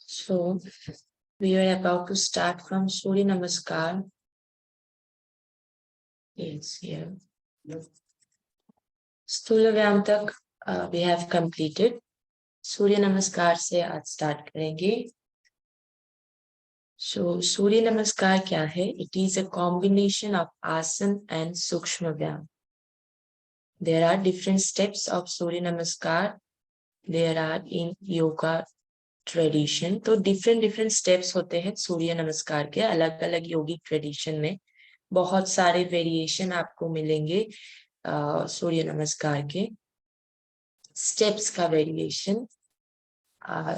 So we are about to start from Surya Namaskar. Yes, here. स्थूल व्यायाम तक we have completed. सूर्य नमस्कार से आज स्टार्ट करेंगे. So सूर्य नमस्कार क्या है? It is a combination of आसन and सूक्ष्म व्यायाम. There are different steps of सूर्य नमस्कार. There are in yoga tradition. तो डिफरेंट स्टेप्स होते हैं सूर्य नमस्कार के. अलग अलग योगिक ट्रेडिशन में बहुत सारे वेरिएशन आपको मिलेंगे सूर्य नमस्कार के. स्टेप्स का वेरिएशन.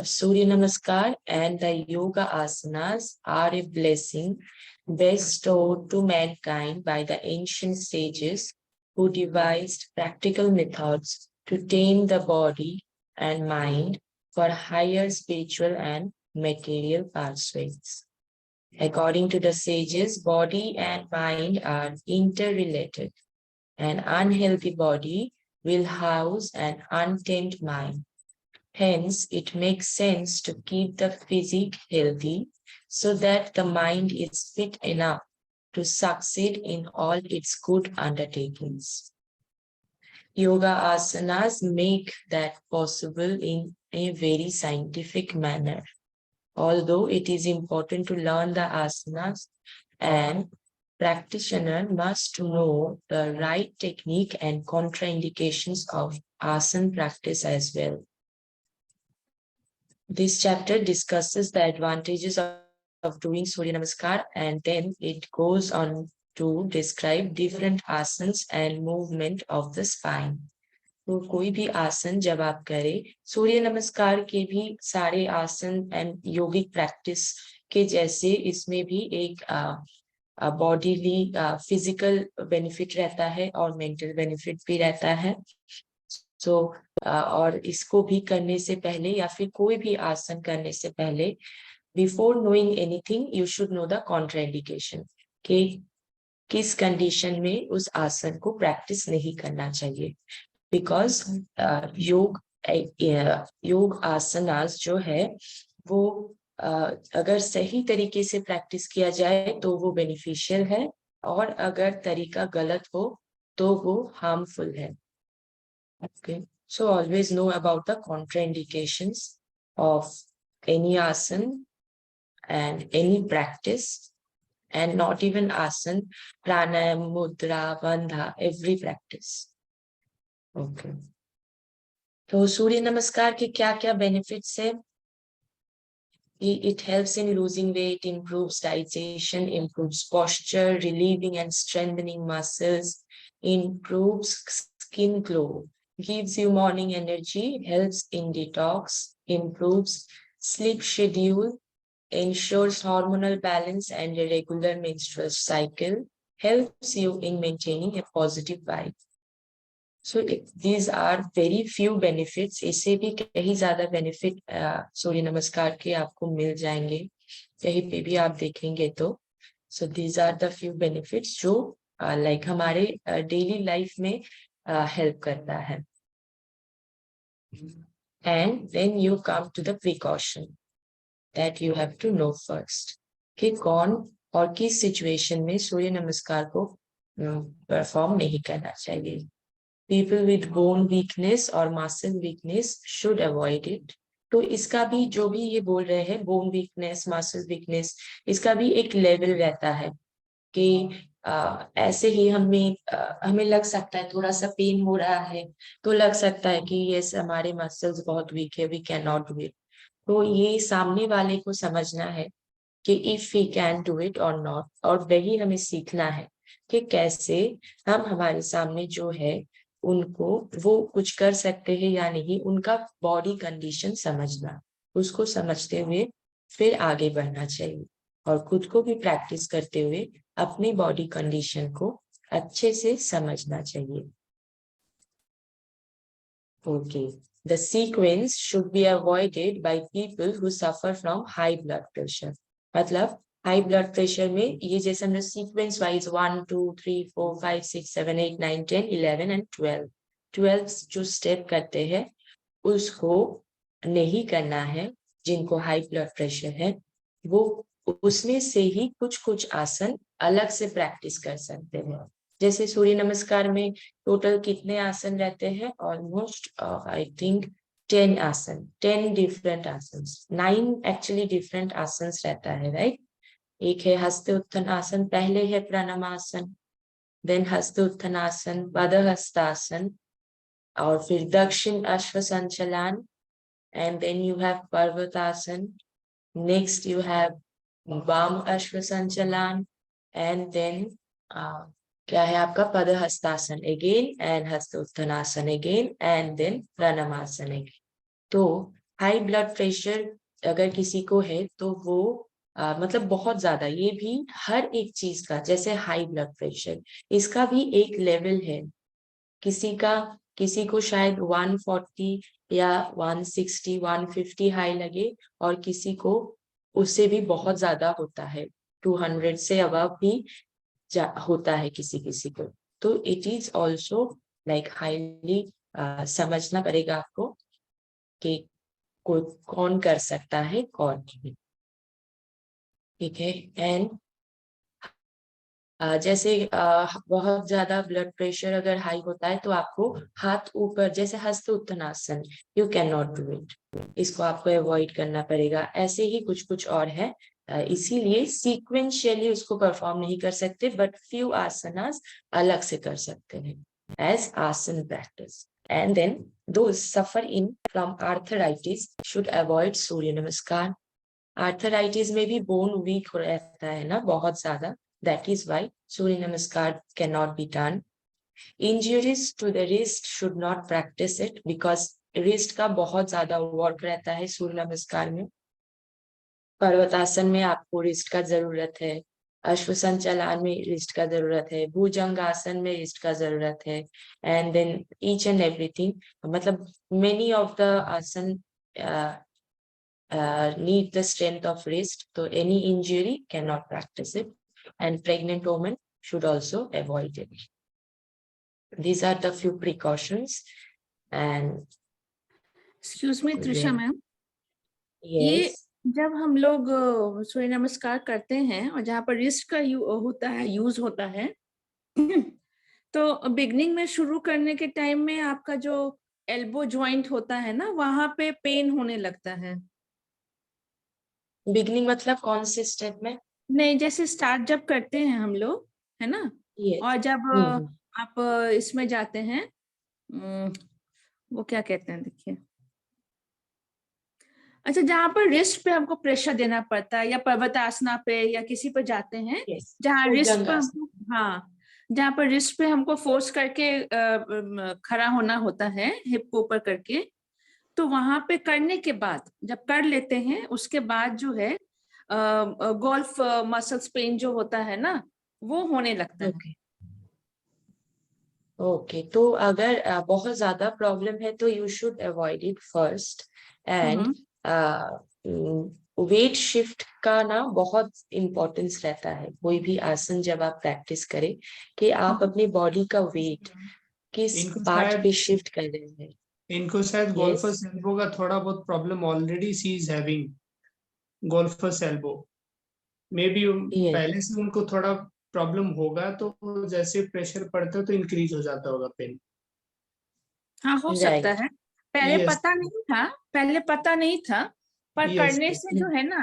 सूर्य नमस्कार and the yoga asanas are a blessing bestowed to mankind by the ancient sages who devised practical methods to tame the body and mind for higher spiritual and material pathways. According to the sages, body and mind are interrelated. An unhealthy body will house an untamed mind. Hence, it makes sense to keep the physique healthy so that the mind is fit enough to succeed in all its good undertakings. Yoga asanas make that possible in a very scientific manner. Although it is important to learn the asanas, and practitioner must know the right technique and contraindications of asana practice as well. This chapter discusses the advantages of doing Surya Namaskar, and then it goes on to describe different asanas and movement of the spine. तो कोई भी आसन जब आप करें, सूर्य नमस्कार के भी सारे आसन एंड योगिक प्रैक्टिस के जैसे इसमें भी एक बॉडीली फिजिकल बेनिफिट रहता है और मेंटल बेनिफिट भी रहता है. और इसको भी करने से पहले या फिर कोई भी आसन करने से पहले, before knowing anything you should know the contraindication कि किस कंडीशन में उस आसन को प्रैक्टिस नहीं करना चाहिए. बिकॉज योग आसनास जो है वो अगर सही तरीके से प्रैक्टिस किया जाए तो वो बेनिफिशियल है, और अगर तरीका गलत हो तो वो हार्मफुल है. Okay, so always know about the contraindications of any asana and any practice, and not even asana, pranayama, mudra, bandha, every practice. Okay. तो सूर्य नमस्कार के क्या क्या बेनिफिट्स है? It helps in losing weight, improves digestion, improves posture, relieving and strengthening muscles, improves skin glow, gives you morning energy, helps in detox, improves sleep schedule, ensures hormonal balance and a regular menstrual cycle, helps you in maintaining a positive vibe. So these are very few benefits. इससे भी कहीं ज्यादा benefit सूर्य नमस्कार के आपको मिल जाएंगे कहीं पे भी आप देखेंगे तो. So these are the few benefits जो like हमारे डेली लाइफ में हेल्प करता है. And then you come to the precaution that you have to know first कि कौन और किस सिचुएशन में सूर्य नमस्कार को परफॉर्म नहीं करना चाहिए. People with bone weakness or muscle weakness should avoid it. तो इसका भी जो भी ये बोल रहे हैं bone weakness, muscle weakness, इसका भी एक लेवल रहता है कि ऐसे ही हमें लग सकता है थोड़ा सा पेन हो रहा है तो लग सकता है कि ये हमारे मसल्स बहुत वीक है, we cannot do it. तो ये सामने वाले को समझना है कि if we can do it or not, और वही हमें सीखना है कि कैसे हम हमारे सामने जो है उनको वो कुछ कर सकते हैं या नहीं. उनका बॉडी कंडीशन समझना, उसको समझते हुए फिर आगे बढ़ना चाहिए, और खुद को भी प्रैक्टिस करते हुए अपनी बॉडी कंडीशन को अच्छे से समझना चाहिए. Okay, the sequence should be avoided by people who suffer from high blood pressure. मतलब हाई ब्लड प्रेशर में ये जैसे हमने सीक्वेंस वाइज 1 2 3 4 5 6 7 8 9 10 11 एंड 12 जो स्टेप करते हैं उसको नहीं करना है. जिनको हाई ब्लड प्रेशर है, वो उसमें से ही कुछ कुछ आसन अलग से प्रैक्टिस कर सकते हैं। जैसे सूर्य नमस्कार में टोटल कितने आसन रहते हैं? ऑलमोस्ट आई थिंक 10 आसन, 10 डिफरेंट आसन, 9 एक्चुअली डिफरेंट आसन रहता है, राइट? एक है हस्त उत्थान आसन, पहले है प्राणायामासन, देन हस्त उत्थान आसन, पदहस्तासन, और फिर दक्षिण अश्व संचलन, and then you have Parvatasana. Next you have Vam Ashwa Sanchalan, and then क्या है आपका पदहस्तासन again, and हस्तोत्थानासन again, and then प्राणायामासन again. तो हाई ब्लड प्रेशर अगर किसी को है तो वो मतलब बहुत ज्यादा, ये भी हर एक चीज का, जैसे हाई ब्लड प्रेशर, इसका भी एक लेवल है। किसी को शायद 140 या 160, 150 हाई लगे, और किसी को उससे भी बहुत ज्यादा होता है, 200 से अबव भी होता है किसी किसी को। तो it is also like highly समझना पड़ेगा आपको कि कौन कर सकता है, कौन नहीं। ठीक है। एंड जैसे बहुत ज्यादा ब्लड प्रेशर अगर हाई होता है तो आपको हाथ ऊपर, जैसे Hasta Uttanasana, you can not do it, इसको आपको अवॉइड करना पड़ेगा। ऐसे ही कुछ कुछ और है, इसीलिए सीक्वेंशियली उसको परफॉर्म नहीं कर सकते, बट फ्यू आसनास अलग से कर सकते हैं as asana practice. And then those suffer in from arthritis should avoid surya namaskar. Arthritis में भी बोन वीक रहता है ना बहुत ज्यादा, that is why सूर्य नमस्कार cannot be done. Injuries to the wrist should not practice it because wrist का बहुत ज्यादा वर्क रहता है सूर्य नमस्कार में। पर्वतासन में आपको रिस्ट का जरूरत है, अश्व संचालन में रिस्ट का जरूरत है, भुजंग आसन में रिस्ट का जरूरत है, and then each and everything, मतलब many of the asana need the strength of wrist, so any injury cannot practice it, and pregnant women should also avoid it. These are the few precautions. And excuse me Trisha ma'am, yes, जब हम लोग सूर्य नमस्कार करते हैं और जहाँ पर wrist का यूज होता है तो बिगनिंग में शुरू करने के टाइम में आपका जो एल्बो जॉइंट होता है ना, वहां पे पेन होने लगता है। बिगनिंग मतलब कौन से स्टेप में? नहीं, जैसे स्टार्ट जब करते हैं हम लोग, है ना, yes. और जब आप इसमें जाते हैं, वो क्या कहते हैं, देखिए, अच्छा, जहाँ पर रिस्ट पे हमको प्रेशर देना पड़ता है, या पर्वतासना पे या किसी पर जाते हैं, yes. जहाँ रिस्ट पे हमको, हाँ, जहाँ पर रिस्ट पे हमको फोर्स करके खड़ा होना होता है, हिप को ऊपर करके, तो वहां पे करने के बाद जब कर लेते हैं उसके बाद जो है गोल्फ मसल्स पेन जो होता है ना, वो होने लगता है। ओके, तो अगर बहुत ज्यादा प्रॉब्लम है तो you should avoid it first. And weight shift का ना बहुत इम्पोर्टेंस रहता है, कोई भी आसन जब आप प्रैक्टिस करें, कि आप अपनी बॉडी का वेट किस पार्ट पे शिफ्ट कर रहे हैं। इनको शायद गोल्फर्स एल्बो का थोड़ा बहुत problem already she is having, golfer's elbow may be पहले से उनको थोड़ा प्रॉब्लम होगा, तो जैसे प्रेशर पड़ता है तो इंक्रीज हो जाता होगा पेन। हाँ, हो सकता है। पहले Yes. पता नहीं था, पर Yes. करने से जो है ना,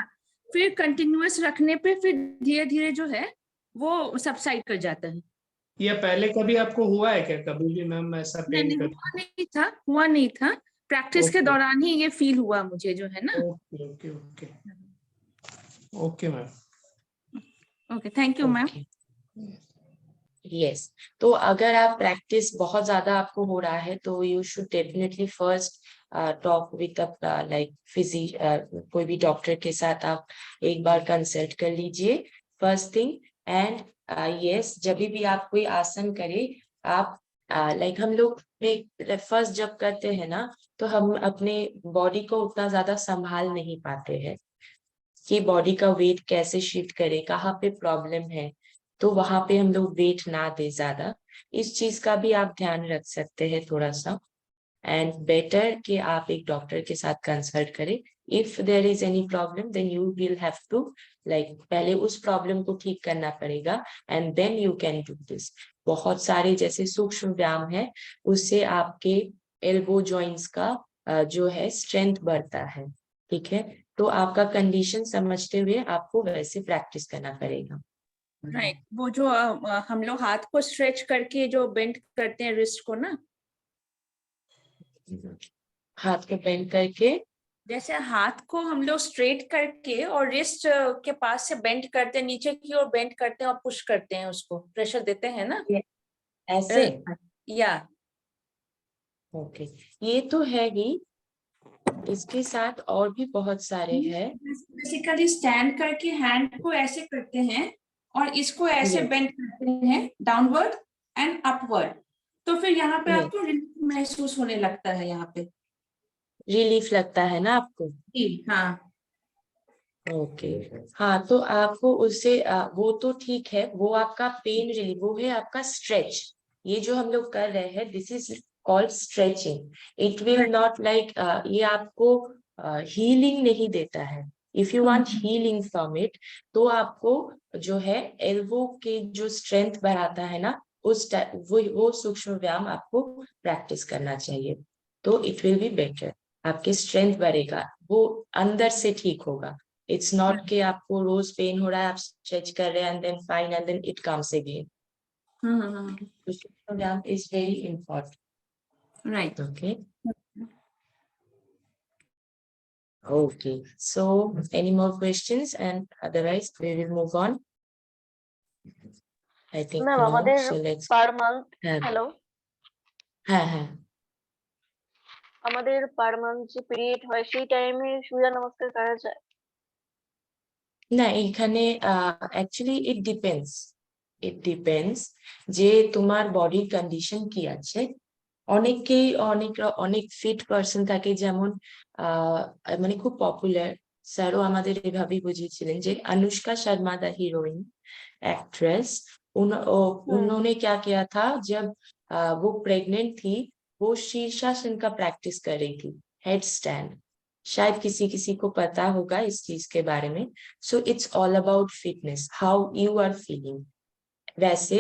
फिर कंटिन्यूअस रखने पे फिर धीरे धीरे जो है वो सबसाइड कर जाता है। या पहले कभी आपको हुआ है क्या, कभी भी मैम ऐसा पेन? हुआ नहीं था, प्रैक्टिस के दौरान ही ये फील हुआ मुझे, जो है ना। Okay okay okay okay ma'am, okay, thank you ma'am. Yes, तो अगर आप प्रैक्टिस बहुत ज्यादा आपको हो रहा है तो you should definitely first talk with like कोई भी डॉक्टर के साथ आप एक बार कंसल्ट कर लीजिए, फर्स्ट थिंग। एंड यस, जब भी आप कोई आसन करे, आप लाइक हम लोग फर्स्ट जब करते हैं ना, तो हम अपने बॉडी को उतना ज्यादा संभाल नहीं पाते हैं कि बॉडी का वेट कैसे शिफ्ट करे, कहाँ पे प्रॉब्लम है, तो वहां पे हम लोग वेट ना दे ज्यादा। इस चीज का भी आप ध्यान रख सकते हैं थोड़ा सा। एंड बेटर कि आप एक डॉक्टर के साथ कंसल्ट करें If there is any problem, then you will have to पहले उस प्रॉब्लम को ठीक करना पड़ेगा and then you can do this. बहुत सारे जैसे सूक्ष्म व्यायाम है, उससे आपके एल्बो जॉइंट्स का जो है स्ट्रेंथ बढ़ता है. ठीक है, तो आपका कंडीशन समझते हुए आपको वैसे प्रैक्टिस करना पड़ेगा. राइट, वो जो हम लोग हाथ को स्ट्रेच करके जो बेंड करते हैं रिस्ट को ना, हाथ को बेंड करके, जैसे हाथ को हम लोग स्ट्रेट करके और रिस्ट के पास से बेंड करते हैं, नीचे की ओर बेंड करते हैं और पुश करते हैं, उसको प्रेशर देते हैं ना ऐसे. या ओके, ये तो है ही. इसके साथ और भी बहुत सारे हैं. बेसिकली स्टैंड करके हैंड को ऐसे करते हैं और इसको ऐसे Yes. बेंड करते हैं डाउनवर्ड एंड अपवर्ड, तो फिर यहाँ पे Yes. आपको रिलीफ महसूस होने लगता है, यहाँ पे रिलीफ लगता है ना आपको. हाँ. ओके, हाँ, तो आपको उससे वो तो ठीक है, वो आपका पेन रिलीफ, वो है आपका स्ट्रेच. ये जो हम लोग कर रहे हैं, this is called stretching. It will not ये आपको हीलिंग नहीं देता है. If you want healing from it, तो आपको जो है एल्बो के जो स्ट्रेंथ बढ़ाता है ना, वो सूक्ष्म व्यायाम आपको प्रैक्टिस करना चाहिए. तो इट विल बी बेटर, आपके स्ट्रेंथ बढ़ेगा, वो अंदर से ठीक होगा. It's not कि आपको रोज पेन हो रहा है, आप स्ट्रेच कर रहे हैं and then fine and then it comes again. So सूक्ष्म व्यायाम is very important. Right. Okay. Okay. So any more questions, and otherwise we will move on. I think Ma'am, no. আমাদের So let's. per month, হ্যাঁ hello, হ্যাঁ আমাদের per month যে period হয় সেই টাইমে সূর্য নমস্কার করা যায়? না, এখানে actually it depends যে তোমার বডির কন্ডিশন কি আছে. অনেকেই অনেক ফিট পার্সন থাকে, যেমন মানে খুব পপুলার, স্যারও আমাদের এভাবেই বুঝিয়েছিলেন, যে Anushka Sharma the heroine actress, उन्होंने क्या किया था जब वो प्रेग्नेंट थी, वो शीर्षासन का प्रैक्टिस कर रही थी, हेड स्टैंड. शायद किसी किसी को पता होगा इस चीज के बारे में. So it's all about fitness, how you are feeling. वैसे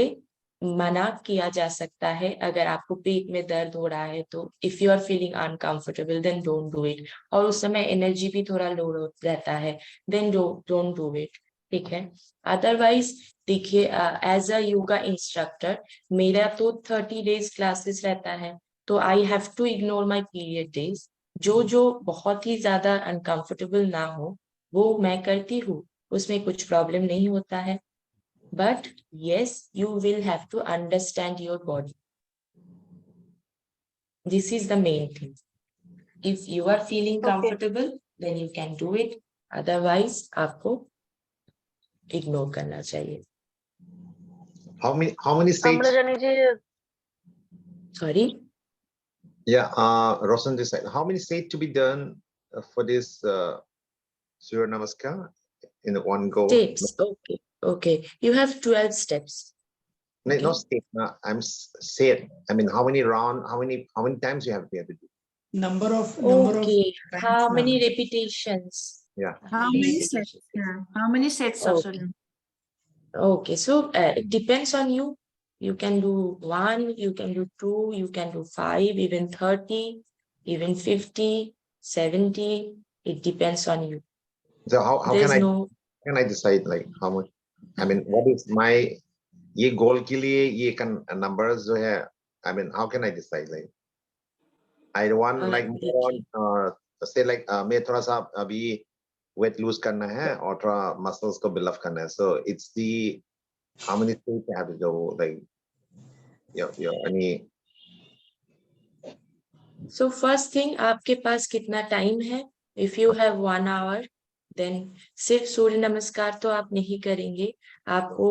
मना किया जा सकता है अगर आपको पेट में दर्द हो रहा है, तो if you are feeling uncomfortable then don't do it. और उस समय एनर्जी भी थोड़ा लो रहता है, देन डोंट डू इट. ठीक है. अदरवाइज देखिए, एज अ योगा इंस्ट्रक्टर मेरा तो 30 डेज क्लासेस रहता है, तो I have to ignore my period days. जो बहुत ही ज्यादा अनकंफर्टेबल ना हो वो मैं करती हूँ, उसमें कुछ प्रॉब्लम नहीं होता है. But yes, you will have to understand your body. This is the main thing. If you are feeling comfortable, then you can do it. Otherwise, आपको ignore करना चाहिए. How many states? আমরা জানি যে Sorry. Yeah, Roshan this side. How many states to be done for this Surya Namaskar in one go? Steps. Okay. You have 12 steps. No, Okay. no state. No, I'm said. I mean, how many round? How many times you have to do? Number of Okay. times, How many ma'am. repetitions? Yeah. How many sets? Yeah. How many sets of Okay. Surya? Okay, so it depends on you. You can do 1, you can do 2, you can do 5, even 30, even 50, 70. It depends on you. So how There's can I decide like how much? I mean, what is my ये goal के लिए ये can numbers जो है? I mean, how can I decide like? I want like more on say like मैं थोड़ा सा अभी weight lose करना है और थोड़ा muscles को build up करना है. So it's the how many states I have to go like any. So first thing, आपके पास कितना टाइम है? If you have 1 hour, then सिर्फ सूर्य नमस्कार तो आप नहीं करेंगे. आपको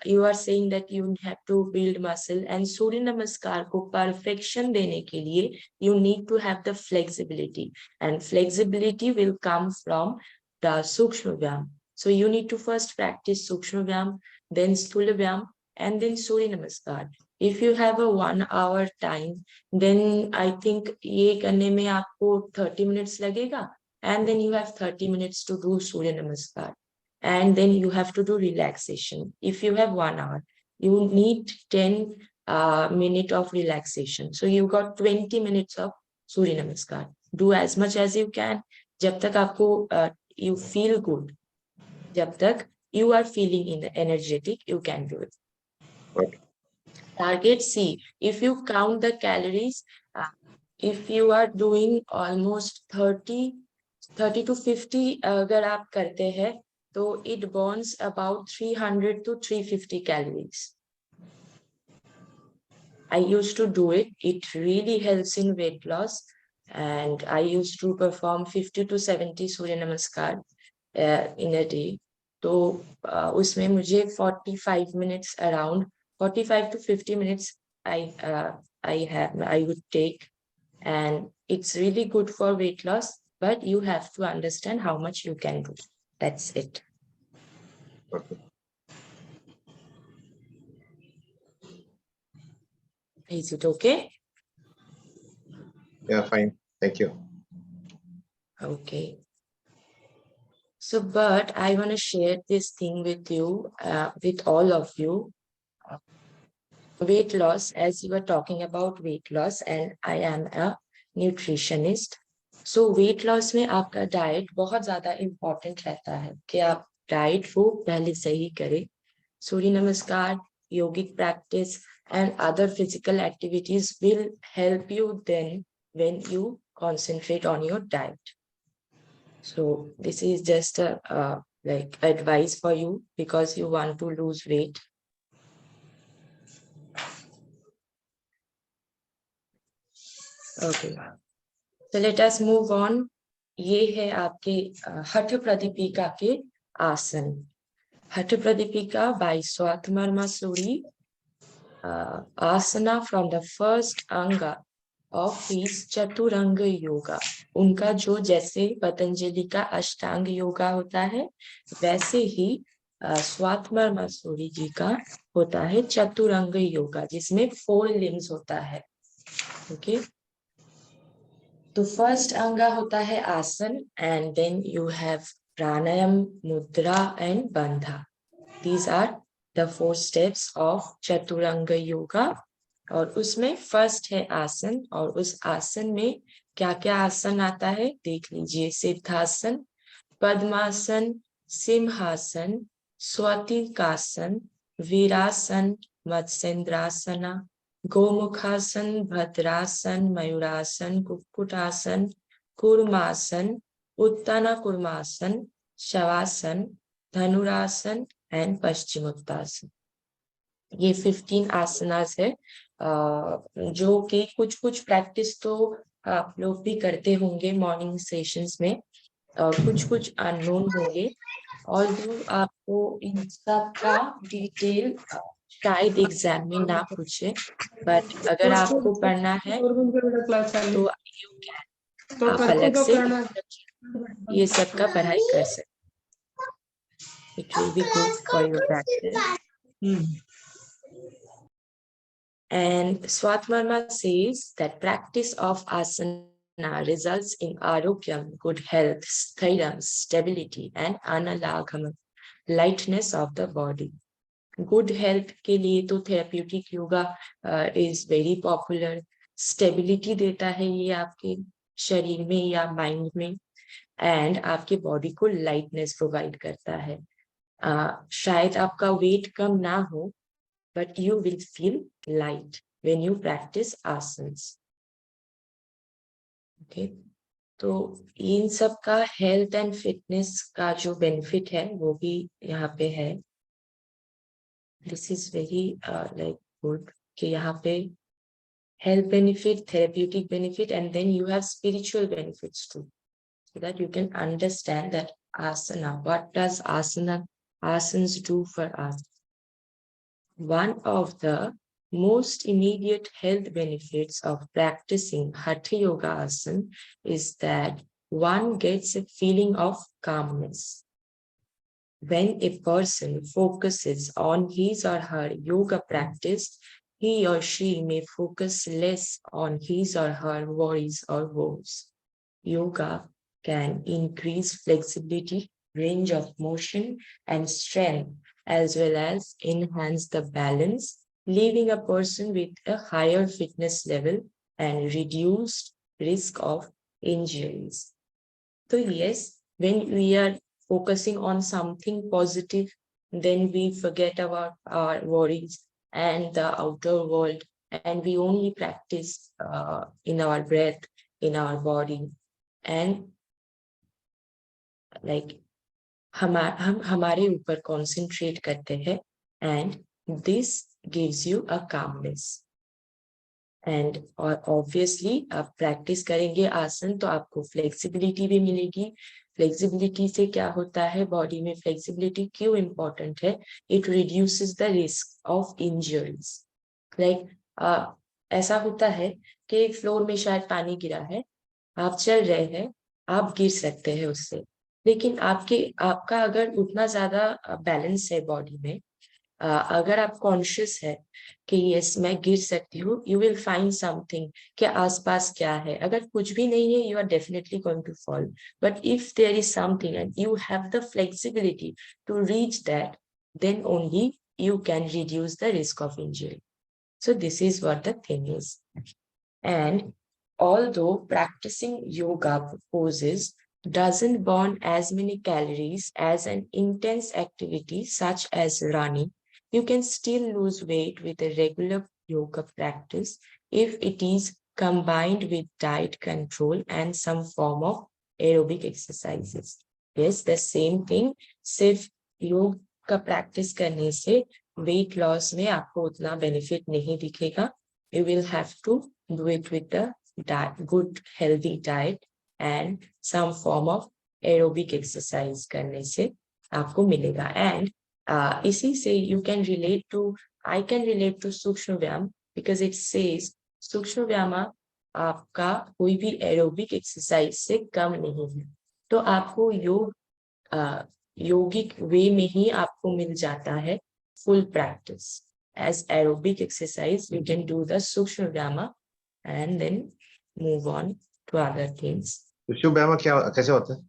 you are saying that you have to build muscle, and सूर्य नमस्कार को perfection देने के लिए you need to have the flexibility, and flexibility will come from the सूक्ष्म व्यायाम. So you need to first practice सूक्ष्म व्यायाम, then स्थूल व्यायाम, and then सूर्य नमस्कार. If you have a 1 hour time, then I think ये करने में आपको 30 minutes लगेगा, and then you have 30 minutes to do Surya Namaskar, and then you have to do relaxation. If you have 1 hour, you need 10 minutes of relaxation. So you got 20 minutes of Surya Namaskar. Do as much as you can. जब तक आपको you feel good, जब तक you are feeling energetic, you can do it. Okay. Target C. If you count the calories, if you are doing almost 30 to 50 अगर आप करते हैं, तो it burns about 300 to 350 calories. I used to do it. It really helps in weight loss. And I used to perform 50 to 70 Surya Namaskar in a day. तो उसमें मुझे 45 minutes around 45 to 50 minutes I would take, and it's really good for weight loss, but you have to understand how much you can do. That's it. Okay. Is it okay? Yeah, fine. Thank you. Okay. So, but I want to share this thing with you, with all of you. Weight loss, as you were talking about weight loss, and I am a nutritionist. So weight loss में आपका diet बहुत ज़्यादा important रहता है कि आप diet को पहले सही करें. सूर्य नमस्कार, yogic practice, and other physical activities will help you then when you concentrate on your diet. So this is just a like advice for you because you want to lose weight. Okay. So let us move on. ये है आपके हठ प्रदीपिका के आसन. हठ Pradipika by Swatmarmasuri asana from the first anga of his Chaturanga yoga. उनका जो जैसे पतंजलि का अष्टांग योगा होता है, वैसे ही स्वात्मरमासुरी जी का होता है चतुरंग योगा, जिसमें 4 limbs होता है. Okay. तो फर्स्ट अंगा होता है आसन, and then you have pranayam, mudra, and bandha. These are the 4 steps of chaturanga yoga. और उसमें फर्स्ट है आसन, और उस आसन में क्या क्या आसन आता है देख लीजिए. सिद्धासन, पद्मासन, सिंहासन, स्वतिकासन, वीरासन, मत्स्येंद्रासना, गोमुखासन, भद्रासन, मयूरासन, कुक्कुटासन, कूर्मासन, उत्ताना कूर्मासन, शवासन, धनुरासन, एंड पश्चिमोत्तासन. ये 15 आसनास है जो कि कुछ प्रैक्टिस तो आप लोग भी करते होंगे मॉर्निंग सेशंस में, कुछ अननोन होंगे, और जो आपको इन सब का डिटेल शायद एग्जाम में ना पूछे, बट अगर आपको पढ़ना है तो आप अलग से ये सब का पढ़ाई कर सकते. It will be good for your practice. And Swatmarma says that practice of asana results in arogyam, good health, sthiram, stability, and analagama, lightness of the body. Good health के लिए तो therapeutic yoga is very popular. Stability देता है ये आपके शरीर में या mind में, and आपके body को lightness provide करता है. शायद आपका weight कम ना हो, but you will feel light when you practice asanas. Okay. तो इन सब का health and fitness का जो benefit है वो भी यहाँ पे है. This is very like good कि यहाँ पे health benefit, therapeutic benefit, and then you have spiritual benefits too, so that you can understand that asana, what does asanas do for us. One of the most immediate health benefits of practicing Hatha Yoga Asana is that one gets a feeling of calmness. When a person focuses on his or her yoga practice, he or she may focus less on his or her worries or woes. Yoga can increase flexibility, range of motion, and strength, as well as enhance the balance, leaving a person with a higher fitness level and reduced risk of injuries. So yes, when we are focusing on something positive, then we forget about our worries and the outer world, and we only practice in our breath, in our body, and like हम हमारे ऊपर concentrate करते हैं, and this gives you a calmness. And और obviously आप practice करेंगे आसन तो आपको फ्लेक्सिबिलिटी भी मिलेगी. फ्लेक्सिबिलिटी से क्या होता है, बॉडी में फ्लेक्सिबिलिटी क्यों इम्पोर्टेंट है? It reduces the risk of injuries. Like ऐसा होता है कि फ्लोर में शायद पानी गिरा है, आप चल रहे हैं, आप गिर सकते हैं उससे, लेकिन आपका अगर उतना ज्यादा बैलेंस है बॉडी में, अगर आप कॉन्शियस है कि यस मैं गिर सकती हूँ, यू विल फाइंड समथिंग कि आसपास क्या है. अगर कुछ भी नहीं है, you are definitely going to fall. But if there is something and you have the flexibility to reach that, then only you can reduce the risk of injury. So this is what the thing is. And although practicing yoga poses doesn't burn as many calories as an intense activity such as running, you can still lose weight with a regular yoga practice if it is combined with diet control and some form of aerobic exercises. Yes, the same thing. सिर्फ योग का practice करने से weight loss में आपको उतना benefit नहीं दिखेगा. You will have to do it with the good healthy diet and some form of aerobic exercise करने से आपको मिलेगा. And इसी से you can relate to, I can relate to सूक्ष्म व्यायाम because it says सूक्ष्म व्यायाम आपका कोई भी एरोबिक एक्सरसाइज से कम नहीं है. तो आपको योग योगिक वे में ही आपको मिल जाता है full practice. As aerobic exercise, you can do the Sukshma Vyama and then move on to other things. सूक्ष्म व्यायाम क्या कैसे होता है?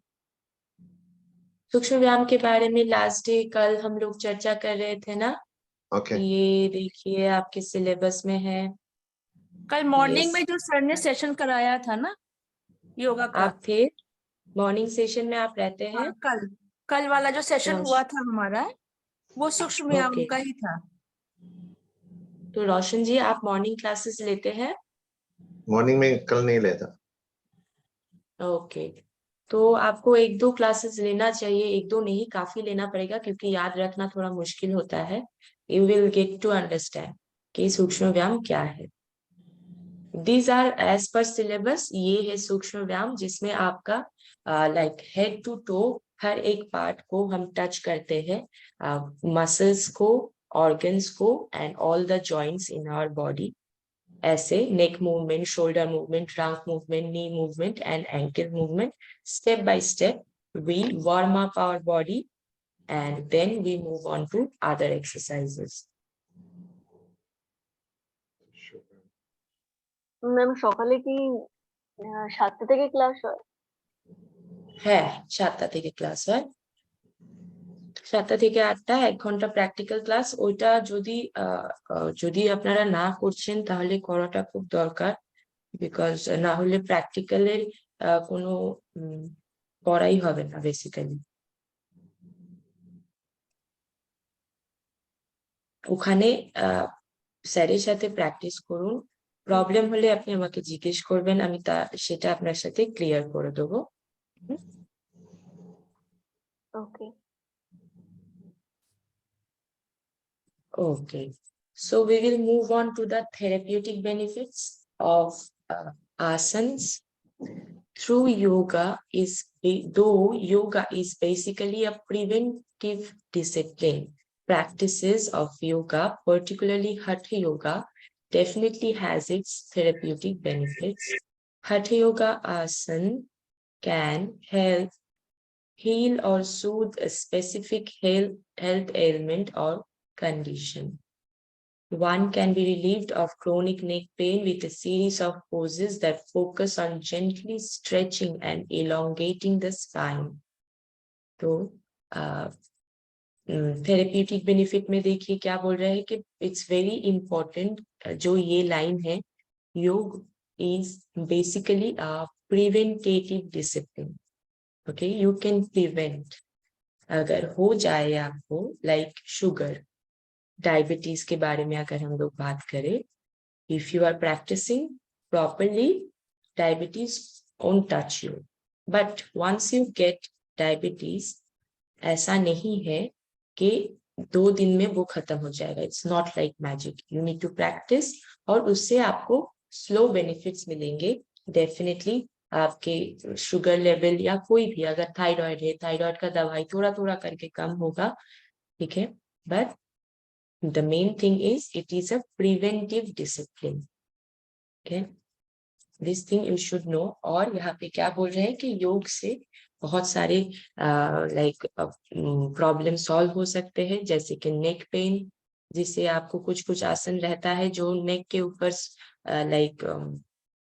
सूक्ष्म व्यायाम के बारे में लास्ट डे कल हम लोग चर्चा कर रहे थे ना. ओके. ये देखिए आपके सिलेबस में है. कल मॉर्निंग में जो सर ने सेशन कराया था ना योगा का, आप थे मॉर्निंग सेशन में, आप रहते हैं? कल वाला जो सेशन हुआ था हमारा, वो सूक्ष्म व्यायाम का ही था. तो रोशन जी, आप मॉर्निंग क्लासेस लेते हैं? मॉर्निंग में कल नहीं लेता. ओके. तो आपको 1-2 क्लासेस लेना चाहिए. 1-2 नहीं, काफी लेना पड़ेगा क्योंकि याद रखना थोड़ा मुश्किल होता है. You will get to understand कि सूक्ष्म व्यायाम क्या है. These are as per syllabus. ये है सूक्ष्म व्यायाम जिसमें आपका लाइक हेड टू टो हर एक पार्ट को हम टच करते हैं, मसल्स को, ऑर्गन्स को and all the joints in our body. ऐसे neck movement, shoulder movement, trunk movement, knee movement and ankle movement. Step by step we warm up our body and then we move on to other exercises. Ma'am সকালে কি 7টা থেকে class হয়? হ্যাঁ, 7টা থেকে class হয়. 7টা থেকে 8টা 1 ঘন্টা প্র্যাকটিক্যাল ক্লাস. ওইটা যদি আপনারা না করছেন তাহলে করাটা খুব দরকার, বিকজ না হলে প্র্যাকটিক্যালের কোনো পড়াই হবে না বেসিক্যালি. ওখানে স্যারের সাথে প্র্যাকটিস করুন. প্রবলেম হলে আপনি আমাকে জিজ্ঞেস করবেন, আমি সেটা আপনার সাথে ক্লিয়ার করে দেবো. ওকে. Okay, so we will move on to the therapeutic benefits of asanas. Though yoga is basically a preventive discipline, practices of yoga, particularly Hatha yoga, definitely has its therapeutic benefits. Hatha yoga asana can help heal or soothe a specific health ailment or condition. One can be relieved of chronic neck pain with a series of poses that focus on gently stretching and elongating the spine. तो therapeutic benefit में देखिए क्या बोल रहे हैं कि it's very important, जो ये लाइन है, योग is basically a preventative discipline. Okay, you can prevent. अगर हो जाए आपको, लाइक शुगर, डायबिटीज के बारे में अगर हम लोग बात करें, if you are practising properly, diabetes won't touch you. But once you get diabetes, ऐसा नहीं है कि 2 दिन में वो खत्म हो जाएगा. It's not like magic. You need to practise और उससे आपको स्लो बेनिफिट्स मिलेंगे. डेफिनेटली आपके शुगर लेवल या कोई भी, अगर थायराइड है, थायराइड का दवाई थोड़ा थोड़ा करके कम होगा, ठीक है. But the main thing is it is a preventive discipline. Okay, this thing you should know. और यहाँ पे क्या बोल रहे हैं कि योग से बहुत सारे लाइक प्रॉब्लम सॉल्व हो सकते हैं, जैसे कि नेक पेन, जिससे आपको कुछ कुछ आसन रहता है जो नेक के ऊपर लाइक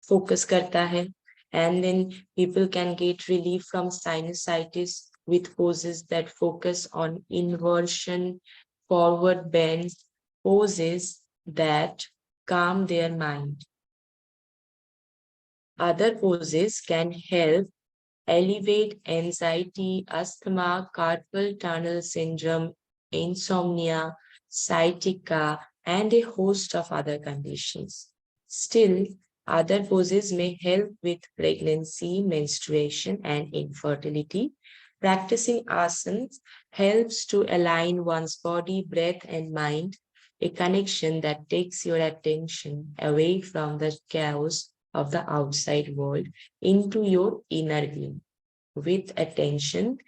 फोकस करता है. And then people can get relief from sinusitis with poses that focus on inversion, forward bends, poses that calm their mind. Other poses can help elevate anxiety, asthma, carpal tunnel syndrome, insomnia, sciatica, and a host of other conditions. Still, other poses may help with pregnancy, menstruation, and infertility. Practicing asanas helps to align one's body, breath, and mind, a connection that takes your attention away from the chaos of the outside world into your inner being. With attention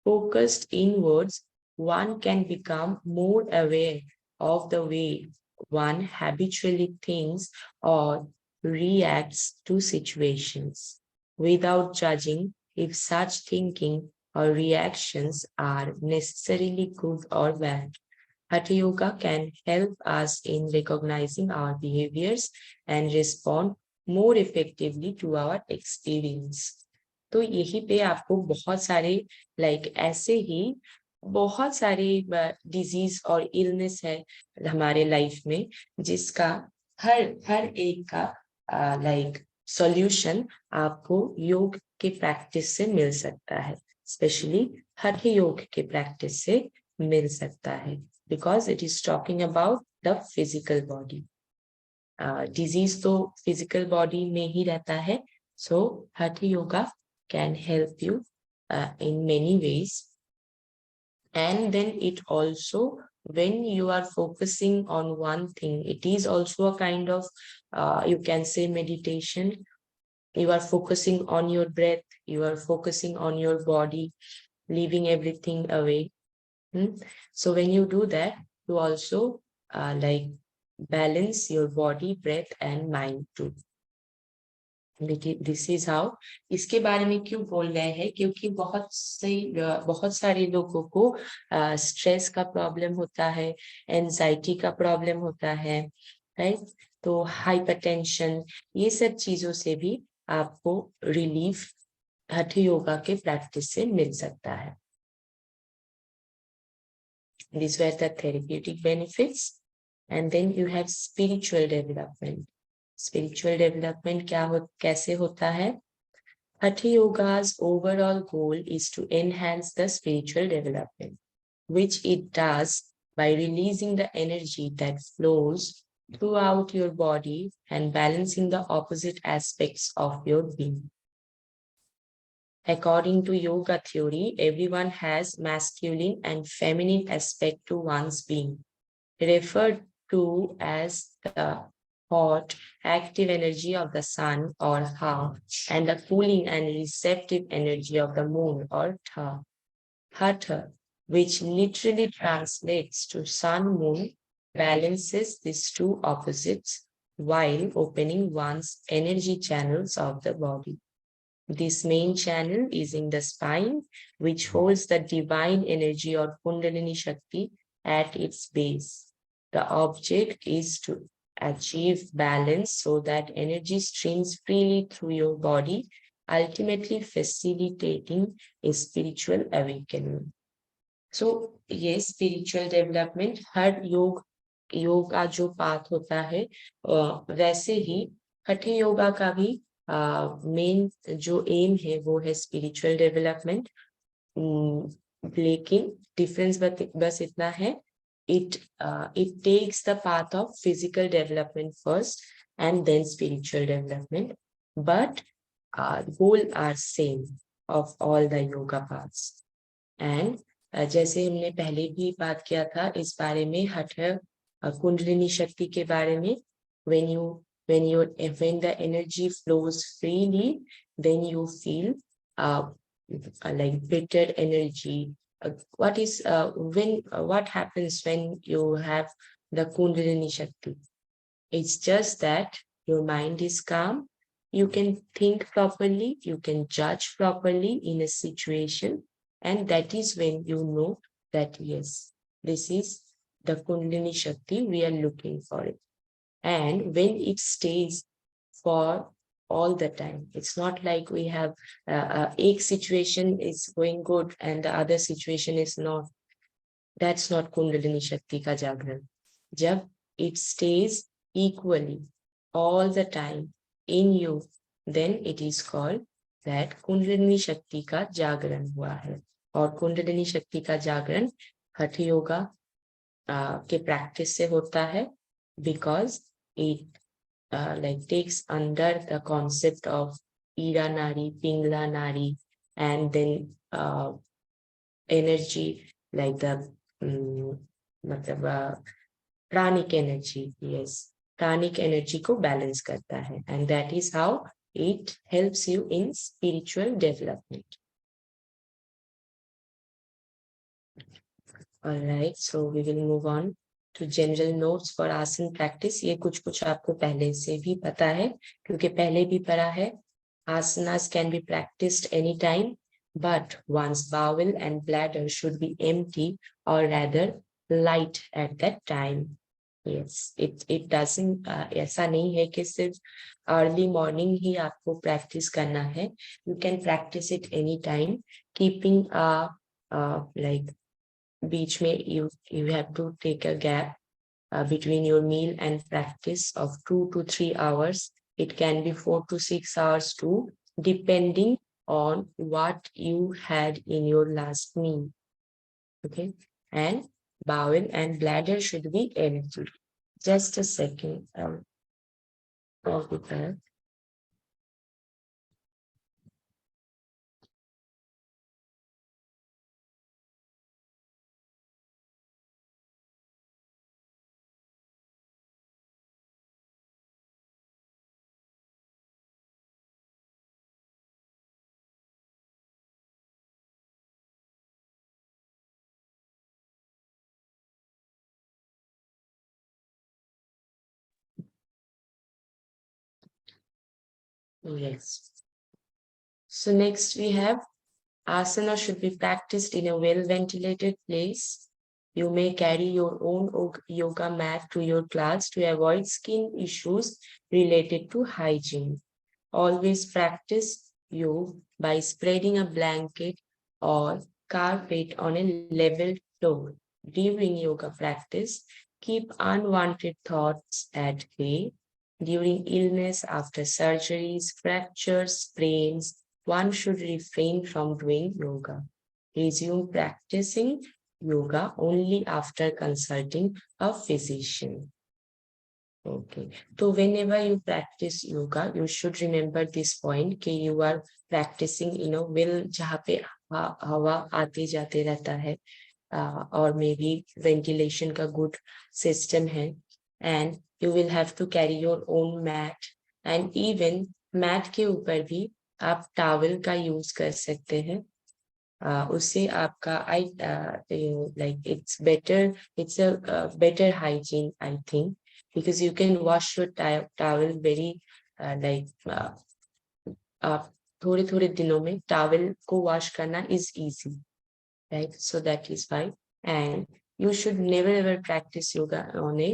focused inwards, one can become more aware of the way one habitually thinks or reacts to situations, without judging if such thinking or reactions are necessarily good or bad. Hatha Yoga can help us in recognizing our behaviors and respond more effectively to our experience. तो यही पे आपको बहुत सारे like ऐसे ही बहुत सारे disease और इलनेस है हमारे लाइफ में, जिसका हर एक का लाइक सॉल्यूशन आपको योग के प्रैक्टिस से मिल सकता है. स्पेशली हठ योग के प्रैक्टिस से मिल सकता है, because it is talking about the physical body. Disease तो फिजिकल बॉडी में ही रहता है. सो हठ yoga can help you in many ways. And then it also, when you are focusing on one thing, it is also a kind of you can say meditation. You are focusing on your breath, you are focusing on your body, leaving everything away. So when you do that, you also like balance your body, breath, and mind too. This is how. इसके बारे में क्यों बोल रहे हैं? क्योंकि बहुत सारे लोगों को स्ट्रेस का प्रॉब्लम होता है, एंजाइटी का प्रॉब्लम होता है, राइट? तो हाइपरटेंशन, ये सब चीजों से भी आपको रिलीफ हठ योगा के प्रैक्टिस से मिल सकता है. These were the therapeutic benefits. And then you have spiritual development. Spiritual development कैसे होता है? Hatha Yoga's overall goal is to enhance the spiritual development, which it does by releasing the energy that flows throughout your body and balancing the opposite aspects of your being. According to yoga theory, everyone has masculine and feminine aspect to one's being, referred to as the hot, active energy of the sun or Ha, and the cooling and receptive energy of the moon or Tha. Hatha, which literally translates to sun moon, balances these two opposites while opening one's energy channels of the body. This main channel is in the spine, which holds the divine energy or Kundalini Shakti at its base. The object is to achieve balance so that energy streams freely through your body, ultimately facilitating a spiritual awakening. So yes, spiritual development हर योग का जो path होता है वैसे ही हठे योगा का भी main जो M है वो है स्पिरिचुअल डेवलपमेंट. लेकिन डिफरेंस बस इतना है, it takes the path of physical development first and then spiritual development, but goal are same of all the yoga paths. And जैसे हमने पहले भी बात किया था इस बारे में हठ कुंडलिनी शक्ति के बारे में, when the energy flows freely, then you feel like better energy. What happens when you have the Kundalini Shakti? It's just that your mind is calm, you can think properly, you can judge properly in a situation, and that is when you know that yes, this is the Kundalini Shakti, we are looking for it. And when it stays for all the time, it's not like we have a situation is going good and the other situation is not. That's not Kundalini Shakti ka jagran. Jab it stays equally all the time in you, then it is called that Kundalini Shakti ka jagran hua hai. और कुंडलिनी शक्ति का जागरण हठ योगा के practice से होता है, because it like takes under the concept of Ira Nari, Pingla Nari, and then energy like the pranic energy, yes, pranic energy को balance करता है, and that is how it helps you in spiritual development. All right, so we will move on to general notes for आसन practice. ये कुछ आपको पहले से भी पता है क्योंकि पहले भी पढ़ा है. Asanas can be practiced anytime, but one's bowel and bladder should be empty or rather light at that time. Yes, it doesn't ऐसा नहीं है कि सिर्फ early morning ही आपको practice करना है. You can practice it anytime, keeping like बीच में you have to take a gap between your meal and practice of 2 to 3 hours. It can be 4 to 6 hours too, depending on what you had in your last meal. Okay, and bowel and bladder should be empty. Just a second. Yes. So next we have asana should be practiced in a well-ventilated place. You may carry your own yoga mat to your class to avoid skin issues related to hygiene. Always practice yoga by spreading a blanket or carpet on a level floor. During yoga practice, keep unwanted thoughts at bay. During illness, after surgeries, fractures, sprains, one should refrain from doing yoga. Resume practicing yoga only after consulting a physician. Okay. So whenever you practice yoga, you should remember this point कि you are practicing, well जहाँ पे हवा आते जाते रहता है और maybe ventilation का good system है, and you will have to carry your own mat, and even mat के ऊपर भी आप towel का use कर सकते हैं. उससे आपका like it's a better hygiene, I think, because you can wash your towel very थोड़े थोड़े दिनों में towel को wash करना is easy, right? So that is why. And you should never ever practice yoga on a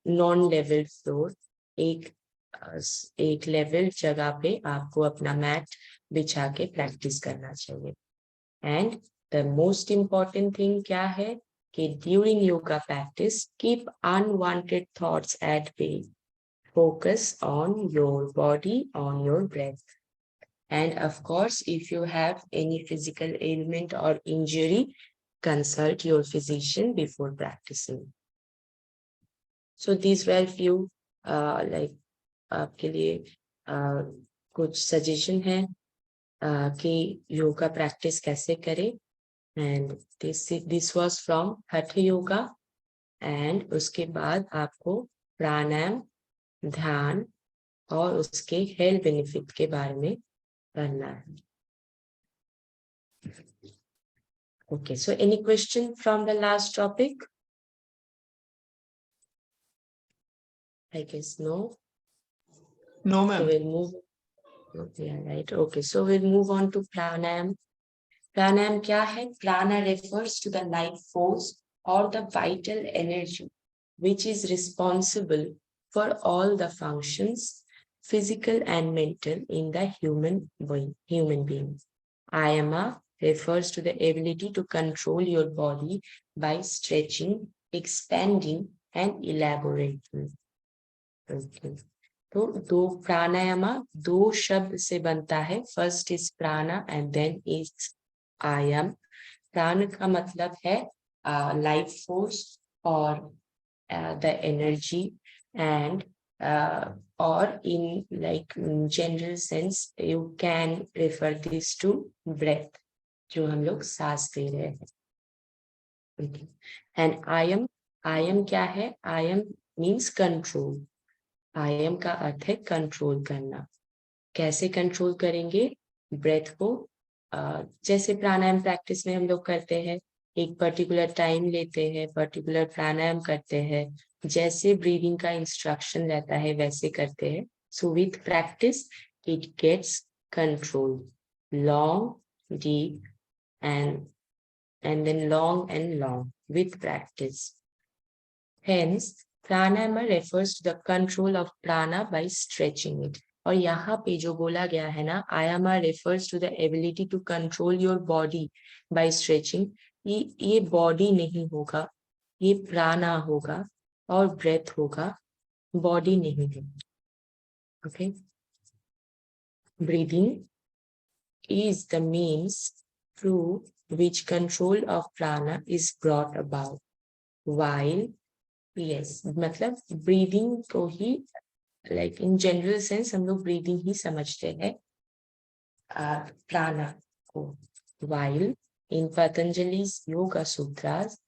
non-level floor. एक level जगह पे आपको अपना मैट बिछा के प्रैक्टिस करना चाहिए. And the most important thing क्या है कि during yoga practice keep unwanted thoughts at bay. Focus on your body, on your breath. And of course, if you have any physical ailment or injury, consult your physician before practicing. So these were few like आपके लिए कुछ suggestion है कि yoga practice कैसे करें. And this was from हठ yoga. And उसके बाद आपको प्राणायाम, ध्यान और उसके हेल्थ बेनिफिट के बारे में पढ़ना है. Okay, so any question from the last topic? I guess no. No, So ma'am. we'll move. Okay, right. Okay, so we'll move on to pranayam. Pranayam क्या है? Prana refers to the life force or the vital energy which is responsible for all the functions, physical and mental, in the human being. Ayama refers to the ability to control your body by stretching, expanding and elaborating. Okay. तो दो प्राणायामा दो शब्द से बनता है. First is prana and then is ayama. प्राण का मतलब है लाइफ फोर्स और द एनर्जी एंड और in like general sense you can refer this to breath, जो हम लोग सांस ले रहे हैं. एंड आयम, आयम क्या है? आयम मीन्स कंट्रोल. आयम का अर्थ है कंट्रोल करना. कैसे कंट्रोल करेंगे ब्रेथ को? जैसे प्राणायाम प्रैक्टिस में हम लोग करते हैं, एक पर्टिकुलर टाइम लेते हैं, पर्टिकुलर प्राणायाम करते हैं, जैसे ब्रीदिंग का इंस्ट्रक्शन रहता है वैसे करते हैं. So with practice it gets control. Long, deep and then long and long with practice. Hence, pranayama refers to the control of prana by stretching it. और यहाँ पे जो बोला गया है ना, ayama refers to the ability to control your body by stretching. ये body नहीं होगा, ये प्राणा होगा और ब्रेथ होगा, बॉडी नहीं है. Okay. Breathing is the means through which control of prana is brought about. While yes, मतलब ब्रीदिंग को ही लाइक इन जनरल सेंस हम लोग ब्रीदिंग ही समझते हैं प्राणा को. While in Patanjali's Yoga Sutras,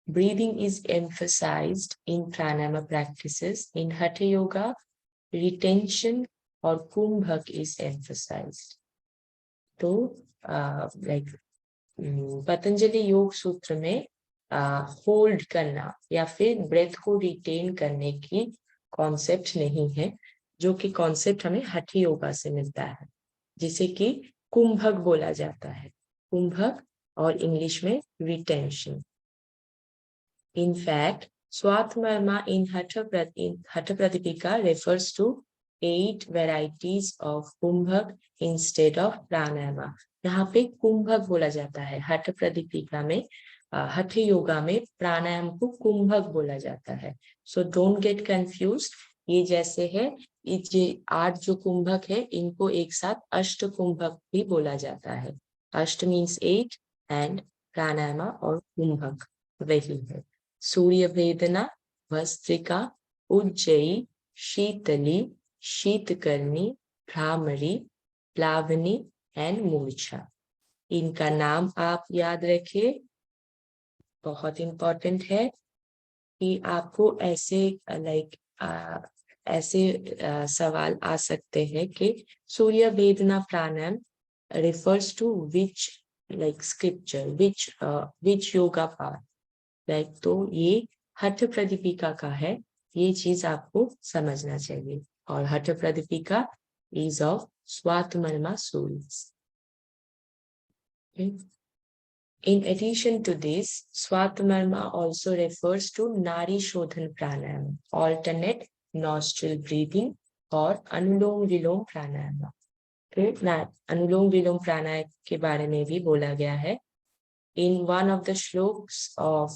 breathing is emphasized in pranayama practices. In Hatha Yoga, retention or kumbhak is emphasized. तो like Patanjali योग सूत्र में होल्ड करना या फिर ब्रेथ को रिटेन करने की कॉन्सेप्ट नहीं है, जो कि कॉन्सेप्ट हमें हठ योगा से मिलता है, जिसे कि कुंभक बोला जाता है. कुंभक और इंग्लिश में retention. In fact, Swatmarma in Hatha Pradipika refers to 8 varieties of kumbhak instead of pranayama. यहाँ पे कुंभक बोला जाता है. हठ प्रदीपिका में, हठ योगा में प्राणायाम को कुंभक बोला जाता है. So don't get confused. ये जैसे है, ये 8 जो कुंभक है इनको एक साथ अष्ट कुंभक भी बोला जाता है. अष्ट मीन्स 8 एंड प्राणायामा और कुंभक वही है. सूर्य भेदना, भस्त्रिका, उज्जयी, शीतली, शीतकर्णी, भ्रामरी, प्लावनी एंड मूर्छा. इनका नाम आप याद रखिए, बहुत इंपॉर्टेंट है कि आपको ऐसे लाइक ऐसे सवाल आ सकते हैं कि सूर्य भेदना प्राणायाम refers to which like scripture, which yoga path. Like तो ये हठ प्रदीपिका का है, ये चीज आपको समझना चाहिए. और हठ प्रदीपिका इज ऑफ स्वात्मर्मा सूर्य. In addition to this, Swatmarma also refers to Nari Shodhan Pranayama, alternate nostril breathing, or Anulom Vilom Pranayama. तो अनुलोम विलोम प्राणायाम के बारे में भी बोला गया है. In one of the shloks of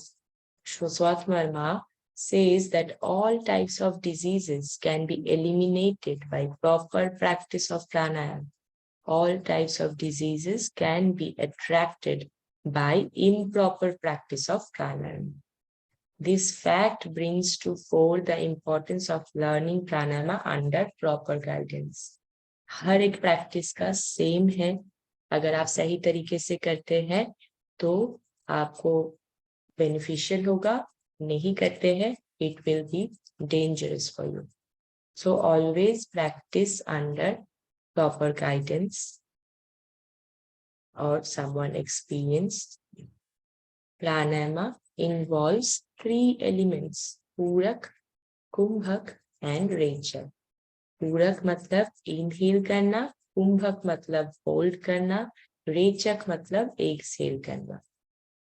Swatmarma says that all types of diseases can be eliminated by proper practice of pranayama. All types of diseases can be attracted by improper practice of pranayama. This fact brings to fore the importance of learning pranayama under proper guidance. हर एक practice का same है. अगर आप सही तरीके से करते हैं तो आपको बेनिफिशियल होगा, नहीं करते हैं it will be dangerous for you. So always practice under proper guidance or someone experienced. Pranayama involves 3 elements: Purak, Kumbhak and Rechak. पूरक मतलब इनहेल करना, कुंभक मतलब होल्ड करना, रेचक मतलब एक्सहेल करना.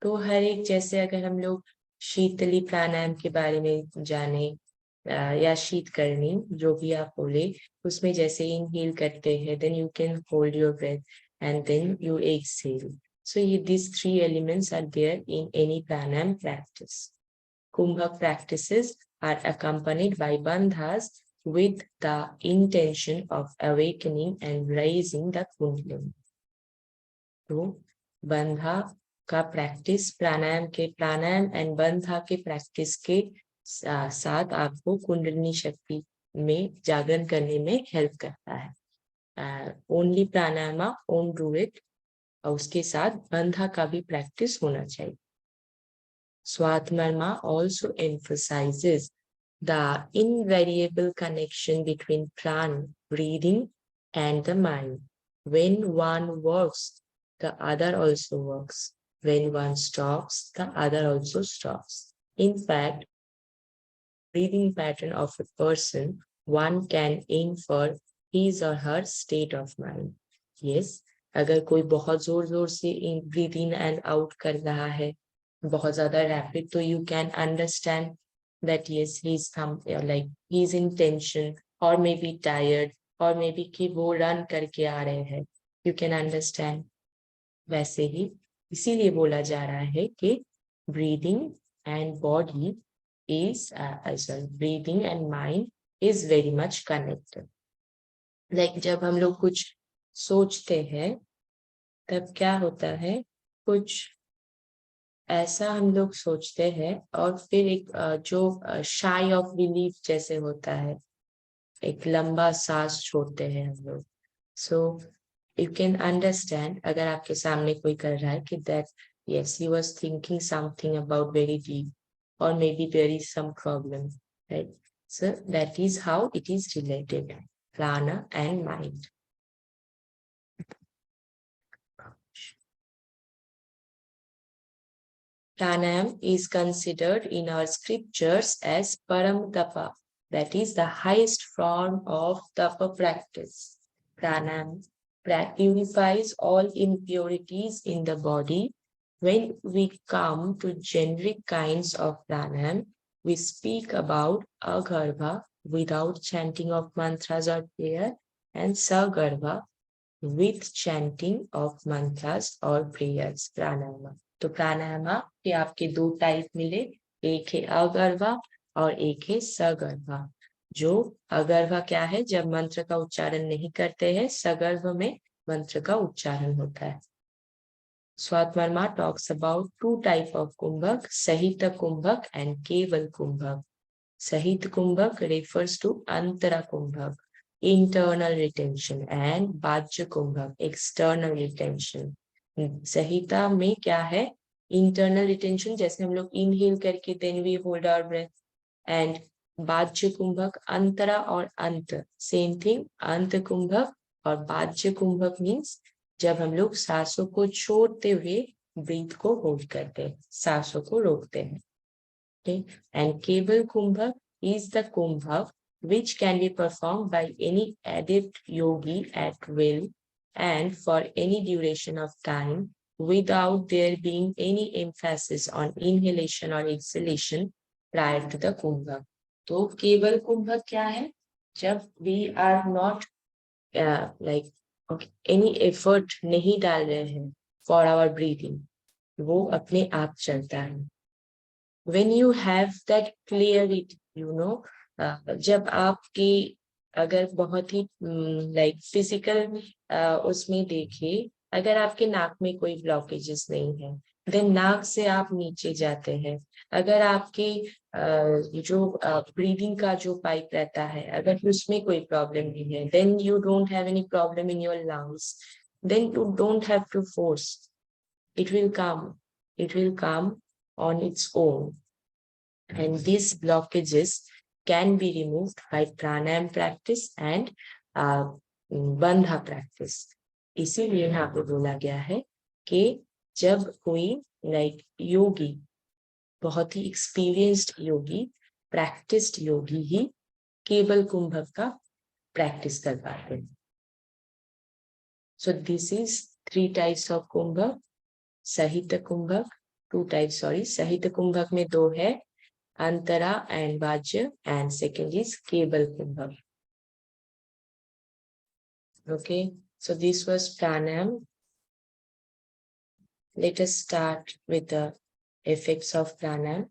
तो हर एक, जैसे अगर हम लोग शीतली प्राणायाम के बारे में जाने या शीतकरणी, जो भी आप बोले, उसमें जैसे इनहेल करते हैं then you can hold your breath and then you exhale. So ये these 3 elements are there in any pranayam practice. Kumbhak practices are accompanied by bandhas with the intention of awakening and raising the kundalini. तो बंधा का practice pranayama and बंधा के practice के साथ आपको कुंडलिनी शक्ति में जागरण करने में हेल्प करता है. Only pranayama own do it, और उसके साथ बंधा का भी प्रैक्टिस होना चाहिए. Swatmarma also emphasizes the invariable connection between prana, breathing, and the mind. When one works, the other also works. When one stops, the other also stops. In fact, breathing pattern of a person, one can infer his or her state of mind. Yes, अगर कोई बहुत जोर से breathe in and out कर रहा है, बहुत ज़्यादा रैपिड, तो you can understand that yes he is like he is in tension और मे बी टायर्ड और मे बी कि वो रन करके आ रहे हैं. You can understand. वैसे ही इसीलिए बोला जा रहा है कि breathing and body is breathing and mind is very much connected. Like जब हम लोग कुछ सोचते हैं तब क्या होता है, कुछ ऐसा हम लोग सोचते हैं और फिर एक जो शाई ऑफ बिलीफ जैसे होता है, एक लंबा सांस छोड़ते हैं हम लोग. सो यू कैन अंडरस्टैंड, अगर आपके सामने कोई कर रहा है कि that yes he was thinking something about very deep और maybe there is some problem, right? So that is how it is related, prana and mind. Pranayam is considered in our scriptures as Param Tapa, that is the highest form of Tapa practice. Pranayam purifies all impurities in the body. When we come to generic kinds of pranayam, we speak about agarbha without chanting of mantras or prayer, and sagarbha with chanting of mantras or prayers. Pranayama. तो प्राणायामा के आपके 2 type मिले, एक है अगर्भा और एक है सगर्भा. जो अगर्भा क्या है, जब मंत्र का उच्चारण नहीं करते हैं, सगर्भ में मंत्र का उच्चारण होता है. Swatmarma talks about 2 types of kumbhak, Sahita kumbhak and Keval kumbhak. Sahita kumbhak refers to Antara kumbhak, internal retention, and Bajya kumbhak, external retention. सहिता में क्या है, इंटरनल रिटेंशन, जैसे हम लोग इनहेल करके then we hold our breath. And bahya kumbhaka, antara और अंत सेम थिंग, अंत कुंभक और बाज्य कुंभक मीन्स जब हम लोग सांसों को छोड़ते हुए ब्रीथ को होल्ड करते हैं, सांसों को रोकते हैं. And kevala kumbhaka is the kumbhaka which can be performed by any adept yogi at will and for any duration of time without there being any emphasis on inhalation or exhalation prior to the kumbhak. तो केवल कुंभक क्या है? जब we are not like any effort नहीं डाल रहे हैं for our breathing, वो अपने आप चलता है. When you have that clarity, जब आपकी अगर बहुत ही like physical उसमें देखे, अगर आपके नाक में कोई ब्लॉकेजेस नहीं है, then नाक से आप नीचे जाते हैं. अगर आपके जो ब्रीदिंग का जो पाइप रहता है, अगर उसमें कोई प्रॉब्लम नहीं है, then you don't have any problem in your lungs, then you don't have to force. It will come on its own. And these blockages can be removed by pranayama practice and bandha practice. इसीलिए यहाँ पे बोला गया है कि जब कोई योगी, बहुत ही एक्सपीरियंस्ड योगी, प्रैक्टिस्ड योगी ही केवल कुंभक का प्रैक्टिस कर पाते हैं. So this is 3 types of kumbhak. सहित कुंभक, 2 types, sorry. सहित कुंभक में 2 है, अंतरा and vajya, and second is केवल कुंभक. Okay, so this was pranayam. Let us start with the effects of pranayam.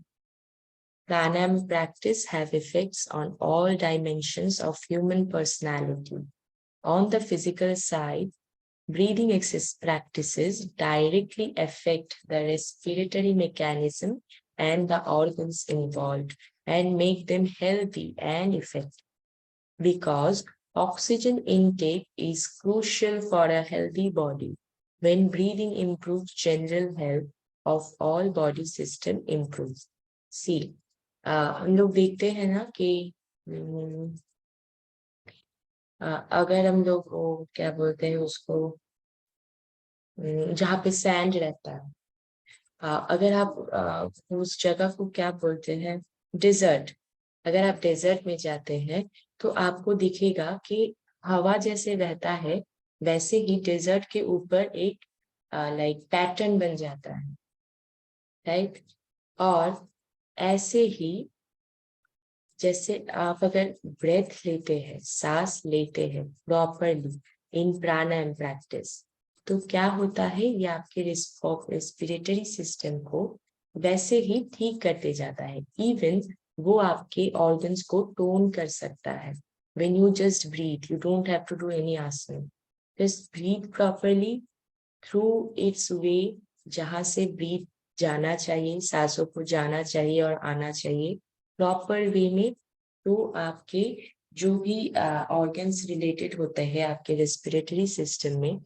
Pranayam practice have effects on all dimensions of human personality. On the physical side, breathing exercise practices directly affect the respiratory mechanism and the organs involved and make them healthy and effective. Because oxygen intake is crucial for a healthy body. When breathing improves, general health of all body system improves. See, हम लोग देखते हैं ना कि अगर हम लोग क्या बोलते हैं उसको, जहाँ पे सैंड रहता है, अगर आप उस जगह को क्या बोलते हैं, डेजर्ट, अगर आप डेजर्ट में जाते हैं तो आपको दिखेगा कि हवा जैसे बहता है वैसे ही डेजर्ट के ऊपर एक पैटर्न बन जाता है, राइट. और ऐसे ही जैसे आप अगर ब्रेथ लेते हैं, सांस लेते हैं प्रॉपरली इन प्राणायाम प्रैक्टिस, तो क्या होता है, ये आपके रेस्पिरेटरी सिस्टम को वैसे ही ठीक करते जाता है. इवन वो आपके ऑर्गन्स को टोन कर सकता है. When you just breathe, you don't have to do any asana. Just breathe properly through its way, जहाँ से breathe जाना चाहिए, सांसों को जाना चाहिए और आना चाहिए प्रॉपर वे में. तो आपके जो भी ऑर्गन्स रिलेटेड होते हैं आपके रेस्पिरेटरी सिस्टम में,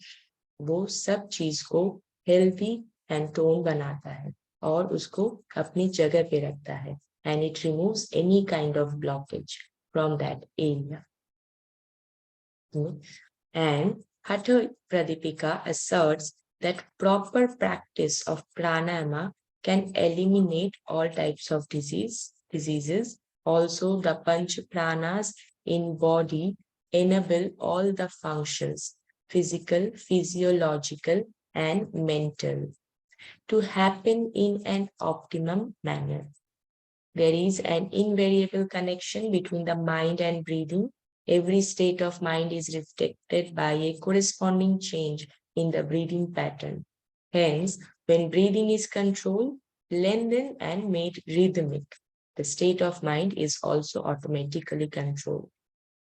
वो सब चीज को हेल्थी एंड टोन बनाता है और उसको अपनी जगह पे रखता है. And it removes any kind of blockage from that area. And Hatha Pradipika asserts that proper practice of pranayama can eliminate all types of diseases. Also, the Panch Pranas in body enable all the functions, physical, physiological, and mental, to happen in an optimum manner. There is an invariable connection between the mind and breathing. Every state of mind is reflected by a corresponding change in the breathing pattern. Hence, when breathing is controlled, lengthened, and made rhythmic, the state of mind is also automatically controlled.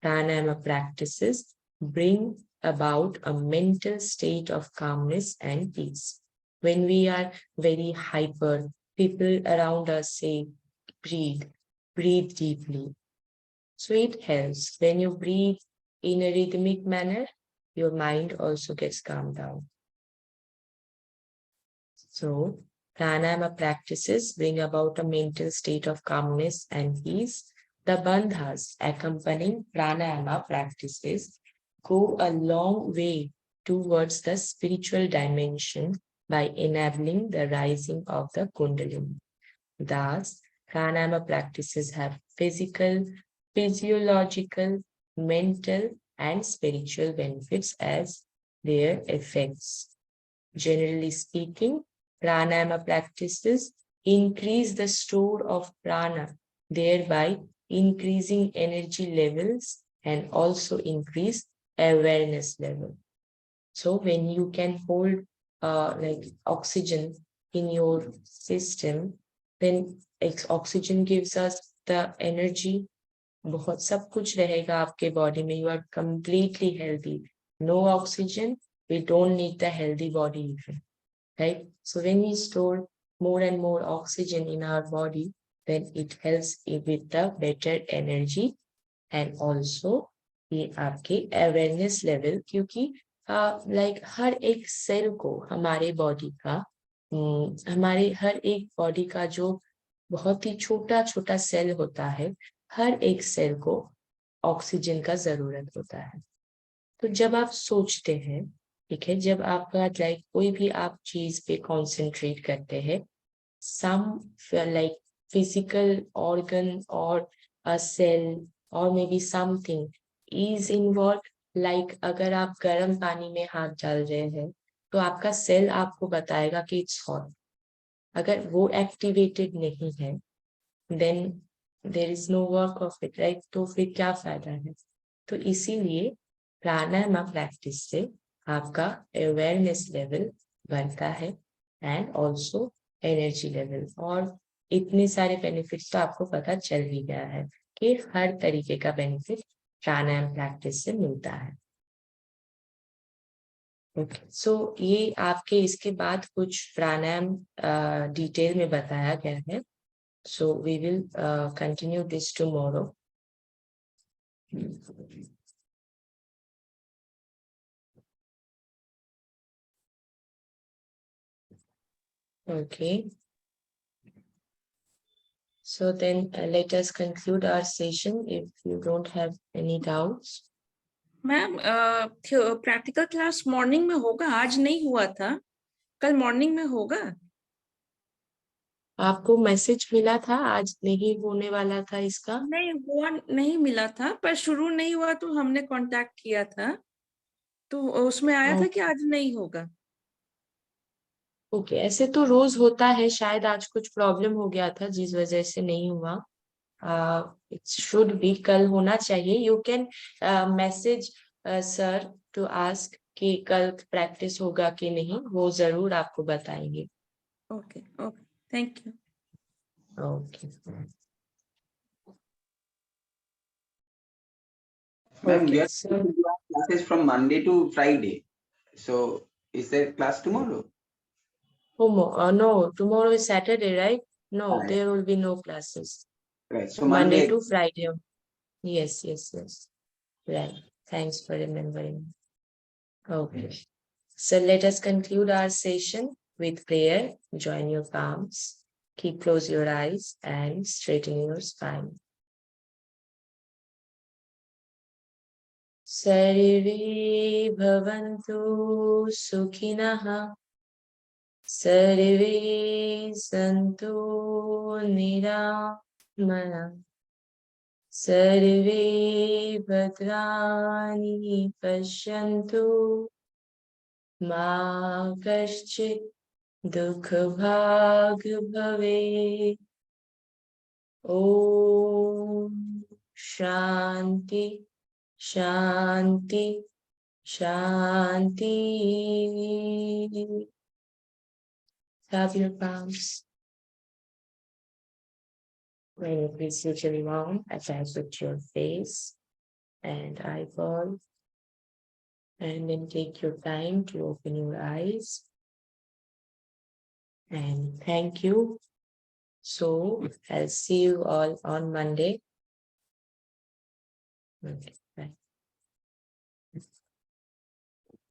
Pranayama practices bring about a mental state of calmness and peace. When we are very hyper, people around us say, breathe deeply. So it helps. When you breathe in a rhythmic manner, your mind also gets calmed down. So pranayama practices bring about a mental state of calmness and peace. The bandhas accompanying pranayama practices go a long way towards the spiritual dimension by enabling the rising of the kundalini. Thus, pranayama practices have physical, physiological, mental, and spiritual benefits as their effects. Generally speaking, pranayama practices increase the store of prana, thereby increasing energy levels and also increase awareness level. So when you can hold like oxygen in your system, then oxygen gives us the energy. बहुत सब कुछ रहेगा आपके body में. You are completely healthy. No oxygen, we don't need the healthy body even, right? So when we store more and more oxygen in our body, then it helps with the better energy and also ये आपके awareness level, क्योंकि like हर एक cell को हमारे body का हमारे हर एक body का जो बहुत ही छोटा छोटा सेल होता है, हर एक सेल को ऑक्सीजन का जरूरत होता है. तो जब आप सोचते हैं, ठीक है, जब आपका लाइक कोई भी आप चीज पे कॉन्सेंट्रेट करते हैं, some like physical organ or a cell or maybe something is involved. Like अगर आप गर्म पानी में हाथ डाल रहे हैं तो आपका सेल आपको बताएगा कि it's hot. अगर वो एक्टिवेटेड नहीं है then there is no work of it, right? तो फिर क्या फायदा है? तो इसीलिए प्राणायाम प्रैक्टिस से आपका अवेयरनेस लेवल बढ़ता है एंड ऑल्सो एनर्जी लेवल. और इतने सारे बेनिफिट्स तो आपको पता चल ही गया है कि हर तरीके का बेनिफिट प्राणायाम प्रैक्टिस से मिलता है. ओके, सो ये आपके इसके बाद कुछ प्राणायाम डिटेल में बताया गया है. So we will continue this tomorrow. Okay. So then let us conclude our session if you don't have any doubts. Ma'am practical class morning में होगा, आज नहीं हुआ था, कल मॉर्निंग में होगा. आपको मैसेज मिला था आज नहीं होने वाला था इसका? नहीं हुआ, नहीं मिला था, पर शुरू नहीं हुआ तो हमने कांटेक्ट किया था तो उसमें आया था कि आज नहीं होगा. ओके, ऐसे तो रोज होता है, शायद आज कुछ प्रॉब्लम हो गया था जिस वजह से नहीं हुआ. इट शुड बी कल होना चाहिए. You can message sir to ask कि कल प्रैक्टिस होगा कि नहीं, वो जरूर आपको बताएंगे. Okay okay, thank you. Okay. Ma'am, Okay, we are so taking classes from Monday to Friday. So, is there class tomorrow? no, tomorrow is Saturday, right? No, Right. there will be no classes. Right. So Monday Monday to Friday. Yes. Right. Thanks for remembering. Okay. So let us conclude our session with prayer. Join your palms. Keep close your eyes and straighten your spine. Sarve bhavantu sukhinah. Sarve santu niramana. Sarve bhadrani pashyantu. Ma kaschit dukh bhag bhave. Om Shanti Shanti Shanti. Have your palms. When you please usually round, attach with your face and eyeball. And then take your time to open your eyes. And thank you. So I'll see you all on Monday. Okay, bye.